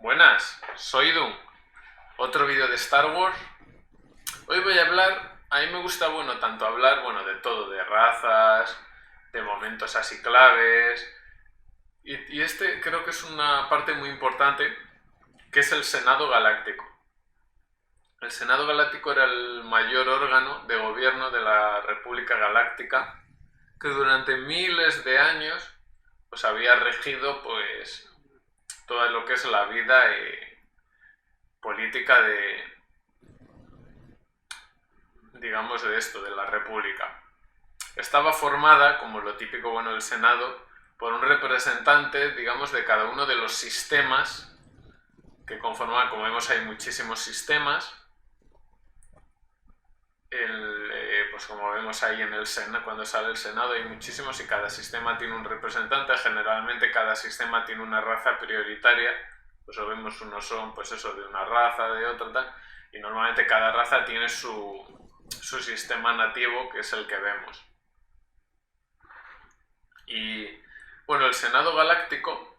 Buenas, soy Doom. Otro vídeo de Star Wars. Hoy voy a hablar, a mí me gusta, tanto hablar, de todo, de razas, de momentos así claves. Y este creo que es una parte muy importante, que es el Senado Galáctico. El Senado Galáctico era el mayor órgano de gobierno de la República Galáctica, que durante miles de años pues había regido pues todo lo que es la vida política de la República. Estaba formada, como lo típico del Senado, por un representante, de cada uno de los sistemas que conforman. Como vemos, hay muchísimos sistemas. Pues como vemos ahí en el Senado, cuando sale el Senado, hay muchísimos y cada sistema tiene un representante. Generalmente cada sistema tiene una raza prioritaria. Pues lo vemos, unos son pues eso, de una raza, de otra, tal, y normalmente cada raza tiene su sistema nativo, que es el que vemos. Y el Senado Galáctico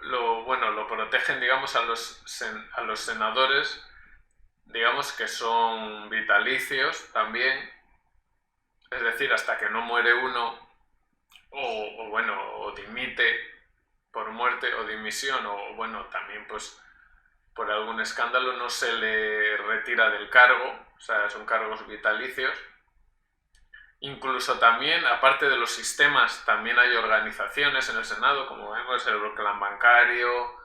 lo protegen, a los senadores, que son vitalicios también, es decir, hasta que no muere uno o dimite por muerte o dimisión, o también pues por algún escándalo no se le retira del cargo. O sea, son cargos vitalicios. Incluso también, aparte de los sistemas, también hay organizaciones en el Senado, como vemos, el clan bancario,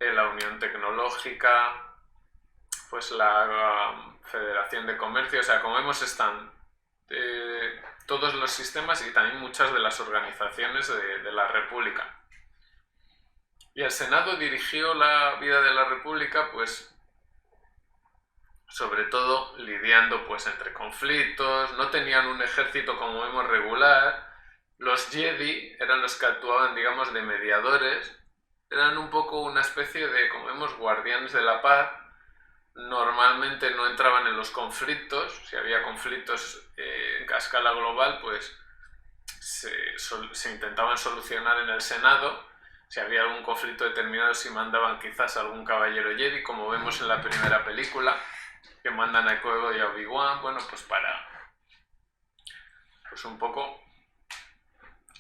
la Unión Tecnológica, pues la Federación de Comercio. O sea, como vemos, están todos los sistemas y también muchas de las organizaciones de la República. Y el Senado dirigió la vida de la República, pues, sobre todo lidiando pues entre conflictos. No tenían un ejército, como vemos, regular. Los Jedi eran los que actuaban, de mediadores. Eran un poco una especie de, como vemos, guardianes de la paz. Normalmente no entraban en los conflictos. Si había conflictos a escala global, pues se intentaban solucionar en el Senado. Si había algún conflicto determinado, si mandaban quizás a algún caballero Jedi, como vemos en la primera película, que mandan a Qui-Gon y a Obi-Wan, pues un poco,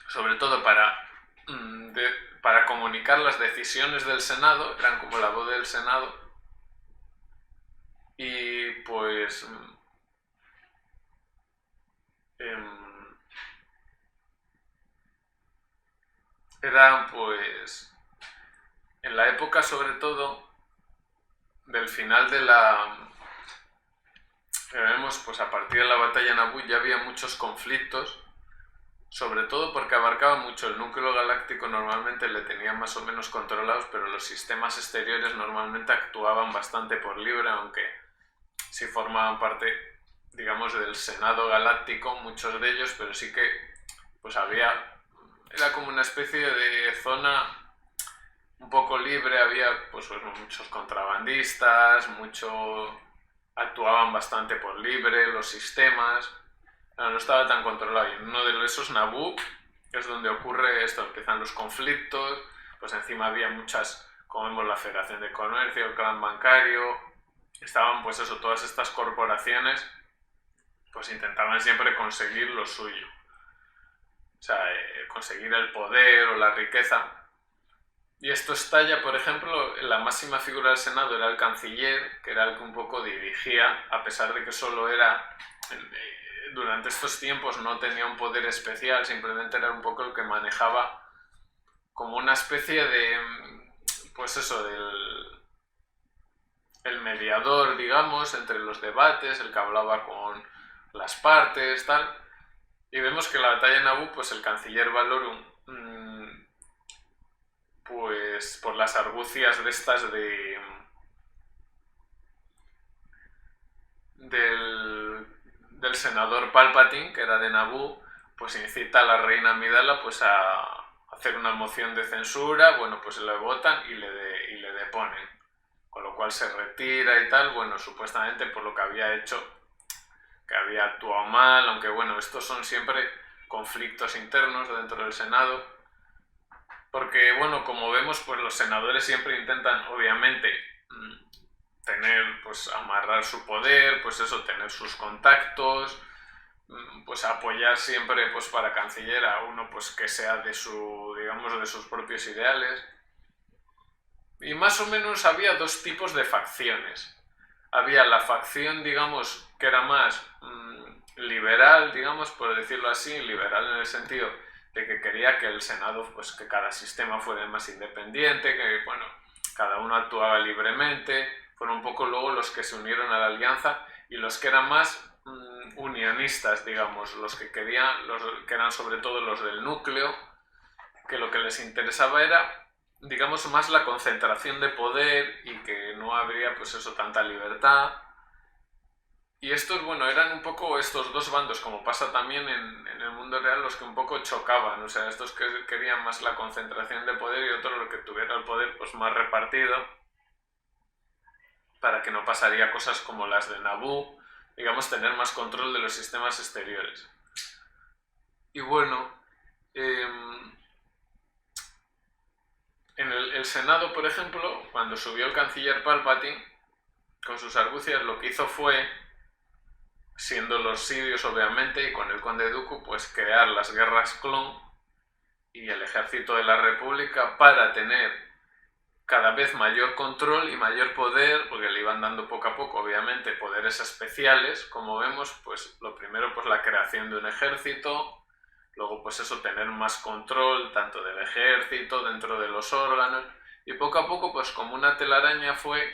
sobre todo para comunicar las decisiones del Senado. Eran como la voz del Senado. Y pues eran pues en la época, sobre todo del final de vemos, pues a partir de la batalla de Naboo ya había muchos conflictos, sobre todo porque abarcaba mucho el núcleo galáctico. Normalmente le tenían más o menos controlados, pero los sistemas exteriores normalmente actuaban bastante por libre, aunque sí formaban parte, del Senado Galáctico, muchos de ellos, pero sí que pues era como una especie de zona un poco libre. Había pues muchos contrabandistas, actuaban bastante por libre los sistemas. No estaba tan controlado. Y en uno de esos, Naboo, es donde ocurre esto, empiezan los conflictos. Pues encima había muchas, como vemos, la Federación de Comercio, el clan bancario. Estaban pues todas estas corporaciones, pues intentaban siempre conseguir lo suyo. O sea, conseguir el poder o la riqueza. Y esto estalla, por ejemplo, la máxima figura del Senado era el canciller, que era el que un poco dirigía, a pesar de que solo era, durante estos tiempos no tenía un poder especial, simplemente era un poco el que manejaba como una especie de, pues el mediador, entre los debates, el que hablaba con las partes, tal. Y vemos que en la batalla de Naboo, pues el canciller Valorum, pues por las argucias de estas del senador Palpatine, que era de Naboo, pues incita a la reina Amidala pues a hacer una moción de censura. Pues le votan y le deponen, con lo cual se retira y tal, supuestamente por lo que había hecho, que había actuado mal, aunque estos son siempre conflictos internos dentro del Senado. Porque, bueno, como vemos, pues los senadores siempre intentan, obviamente, tener, pues amarrar su poder, pues eso, tener sus contactos, pues apoyar siempre, pues para canciller a uno, pues que sea de su, digamos, de sus propios ideales. Y más o menos había dos tipos de facciones. Había la facción, digamos, que era más liberal, digamos, por decirlo así, liberal en el sentido de que quería que el Senado, pues que cada sistema fuera más independiente, que, bueno, cada uno actuaba libremente. Fueron un poco luego los que se unieron a la alianza y los que eran más unionistas, digamos, los que querían, los que eran sobre todo los del núcleo, que lo que les interesaba era, digamos, más la concentración de poder y que no habría, pues eso, tanta libertad. Y estos, bueno, eran un poco estos dos bandos, como pasa también en el mundo real, los que un poco chocaban. O sea, estos que querían más la concentración de poder y otros los que tuviera el poder pues más repartido, para que no pasaría cosas como las de Naboo, digamos, tener más control de los sistemas exteriores. Y bueno, en el Senado, por ejemplo, cuando subió el canciller Palpatine, con sus argucias, lo que hizo fue, siendo los Sidious obviamente, y con el Conde Dooku, pues crear las guerras clon y el ejército de la República para tener cada vez mayor control y mayor poder, porque le iban dando poco a poco, obviamente, poderes especiales, como vemos, pues lo primero, pues la creación de un ejército, luego, pues eso, tener más control, tanto del ejército, dentro de los órganos, y poco a poco, pues como una telaraña fue,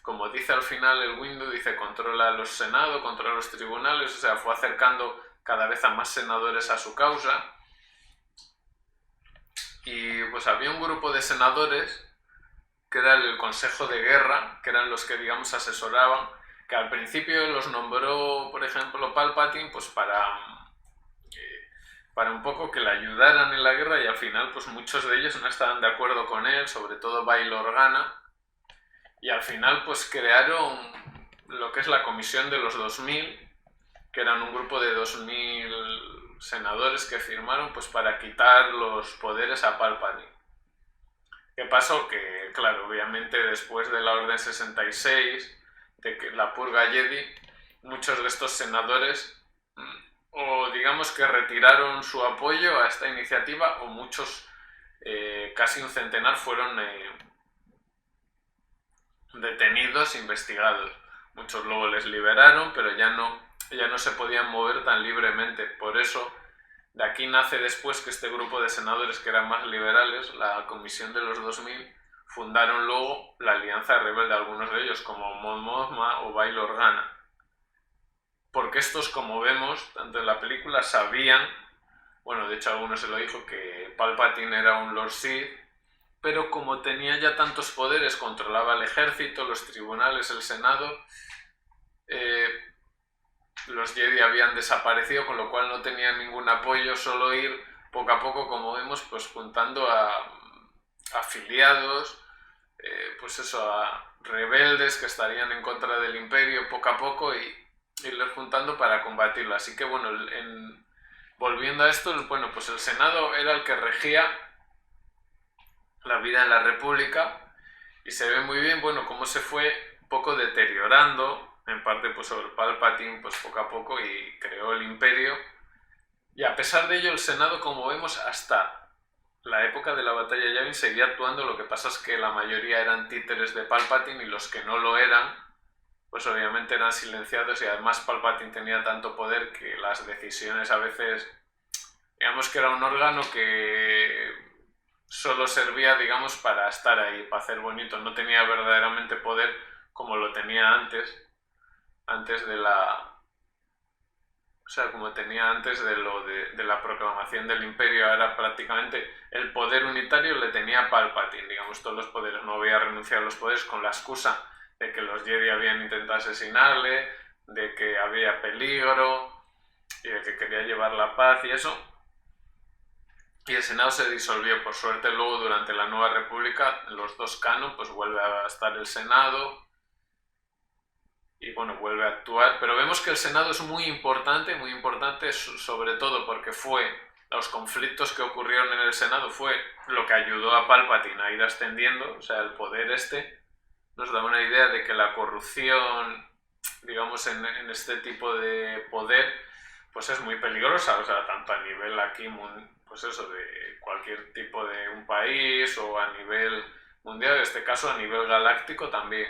como dice al final el Windu, dice, controla los senados, controla los tribunales, o sea, fue acercando cada vez a más senadores a su causa, y pues había un grupo de senadores que era el Consejo de Guerra, que eran los que, digamos, asesoraban, que al principio los nombró, por ejemplo, Palpatine, pues para un poco que le ayudaran en la guerra, y al final, pues muchos de ellos no estaban de acuerdo con él, sobre todo Bail Organa, y al final, pues crearon lo que es la Comisión de los 2000, que eran un grupo de 2000 senadores que firmaron, pues para quitar los poderes a Palpatine. ¿Qué pasó? Que, claro, obviamente después de la Orden 66, de que la purga Jedi, muchos de estos senadores o digamos que retiraron su apoyo a esta iniciativa, o muchos, casi un centenar, fueron detenidos, investigados. Muchos luego les liberaron, pero ya no se podían mover tan libremente. Por eso, de aquí nace después que este grupo de senadores que eran más liberales, la Comisión de los 2000, fundaron luego la Alianza Rebelde, algunos de ellos, como Mon Mothma o Bail Organa. Porque estos, como vemos, tanto en la película, sabían, bueno, de hecho alguno se lo dijo, que Palpatine era un Lord Sith, pero como tenía ya tantos poderes, controlaba el ejército, los tribunales, el Senado, los Jedi habían desaparecido, con lo cual no tenían ningún apoyo, solo ir poco a poco, como vemos, pues juntando a afiliados, pues eso, a rebeldes que estarían en contra del Imperio poco a poco, y irles juntando para combatirlo. Así que bueno, volviendo a esto, bueno, pues el Senado era el que regía la vida en la República, y se ve muy bien, bueno, cómo se fue un poco deteriorando, en parte pues sobre Palpatine, pues poco a poco, y creó el Imperio. Y a pesar de ello, el Senado, como vemos, hasta la época de la batalla de Yavin seguía actuando. Lo que pasa es que la mayoría eran títeres de Palpatine, y los que no lo eran, pues obviamente eran silenciados, y además Palpatine tenía tanto poder que las decisiones a veces, digamos que era un órgano que solo servía, digamos, para estar ahí, para hacer bonito. No tenía verdaderamente poder como lo tenía antes de la... O sea, como tenía antes de la proclamación del Imperio. Ahora prácticamente el poder unitario le tenía Palpatine, digamos, todos los poderes. No había renunciado a los poderes con la excusa de que los Jedi habían intentado asesinarle, de que había peligro y de que quería llevar la paz y eso. Y el Senado se disolvió. Por suerte luego, durante la Nueva República, los dos canon, pues vuelve a estar el Senado y bueno, vuelve a actuar. Pero vemos que el Senado es muy importante sobre todo porque fue los conflictos que ocurrieron en el Senado fue lo que ayudó a Palpatine a ir ascendiendo, o sea, el poder nos da una idea de que la corrupción, digamos, en este tipo de poder, pues es muy peligrosa, o sea, tanto a nivel aquí, pues eso, de cualquier tipo de un país o a nivel mundial, en este caso a nivel galáctico también.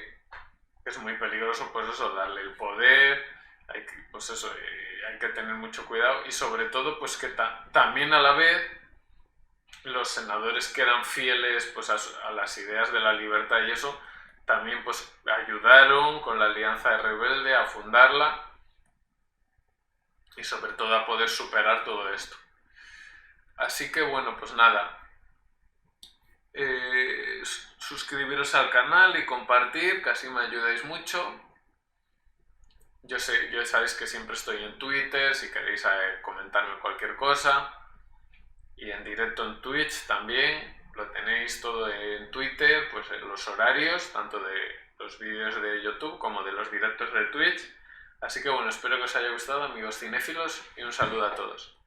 Es muy peligroso, pues eso, darle el poder, pues eso, hay que tener mucho cuidado y sobre todo, pues que también a la vez los senadores que eran fieles pues a las ideas de la libertad y eso, también pues ayudaron con la Alianza de Rebelde a fundarla y sobre todo a poder superar todo esto. Así que bueno, pues nada, suscribiros al canal y compartir, que así me ayudáis mucho. Ya sabéis que siempre estoy en Twitter, si queréis comentarme cualquier cosa. Y en directo en Twitch también, lo tenéis todo en Twitter, pues los horarios, tanto de los vídeos de YouTube como de los directos de Twitch. Así que bueno, espero que os haya gustado, amigos cinéfilos, y un saludo a todos.